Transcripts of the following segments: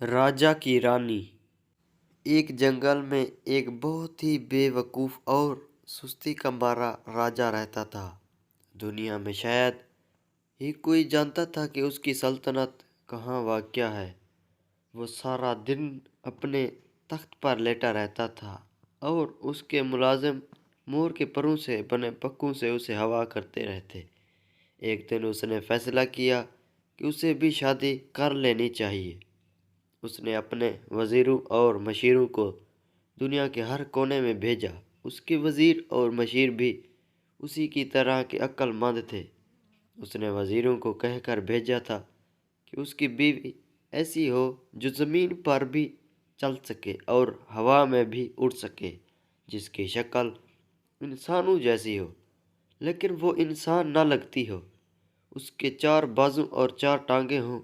राजा की रानी। एक जंगल में एक बहुत ही बेवकूफ़ और सुस्ती का मारा राजा रहता था। दुनिया में शायद ही कोई जानता था कि उसकी सल्तनत कहाँ वाक़या है। वो सारा दिन अपने तख्त पर लेटा रहता था और उसके मुलाजिम मोर के परों से बने पक्कों से उसे हवा करते रहते। एक दिन उसने फैसला किया कि उसे भी शादी कर लेनी चाहिए। उसने अपने वज़ीरों और मशीरों को दुनिया के हर कोने में भेजा। उसके वज़ीर और मशीर भी उसी की तरह के अक्लमंद थे। उसने वज़ीरों को कहकर भेजा था कि उसकी बीवी ऐसी हो जो ज़मीन पर भी चल सके और हवा में भी उड़ सके, जिसकी शक्ल इंसानों जैसी हो लेकिन वो इंसान ना लगती हो, उसके 4 बाजू और 4 टांगें हों।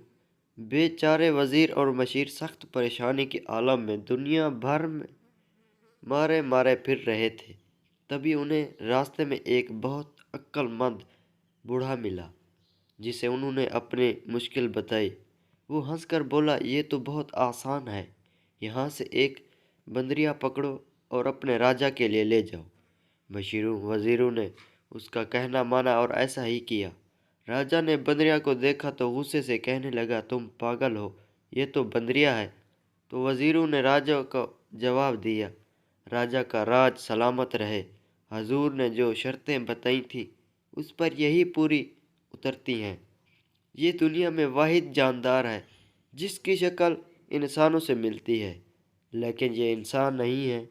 बेचारे वज़ीर और मशीर सख्त परेशानी के आलम में दुनिया भर में मारे मारे फिर रहे थे। तभी उन्हें रास्ते में एक बहुत अक्लमंद बूढ़ा मिला, जिसे उन्होंने अपनी मुश्किल बताई। वो हंसकर बोला, ये तो बहुत आसान है, यहाँ से एक बंदरिया पकड़ो और अपने राजा के लिए ले जाओ। मशीरों वज़ीरों ने उसका कहना माना और ऐसा ही किया। राजा ने बंदरिया को देखा तो गुस्से से कहने लगा, तुम पागल हो, ये तो बंदरिया है। तो वज़ीरों ने राजा को जवाब दिया, राजा का राज सलामत रहे। हजूर ने जो शर्तें बताई थी उस पर यही पूरी उतरती हैं। ये दुनिया में वाहिद जानदार है जिसकी शक्ल इंसानों से मिलती है, लेकिन ये इंसान नहीं है।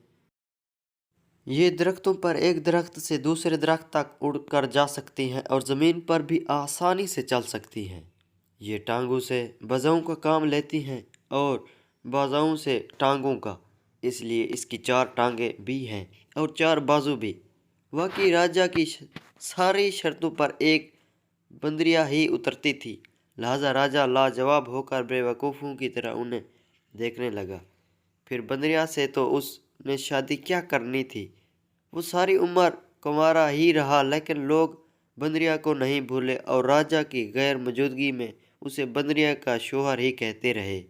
ये दरख्तों पर एक दरख्त से दूसरे दरख्त तक उड़कर जा सकती हैं और ज़मीन पर भी आसानी से चल सकती हैं। ये टांगों से भुजाओं का काम लेती हैं और बाजुओं से टांगों का, इसलिए इसकी 4 टांगें भी हैं और 4 बाजू भी। वाकई राजा की सारी शर्तों पर एक बंदरिया ही उतरती थी। लिहाजा राजा लाजवाब होकर बेवकूफ़ों की तरह उन्हें देखने लगा। फिर बंदरिया से तो उसने शादी क्या करनी थी। वो सारी उम्र कुंवारा ही रहा, लेकिन लोग बंदरिया को नहीं भूले और राजा की गैर मौजूदगी में उसे बंदरिया का शौहर ही कहते रहे।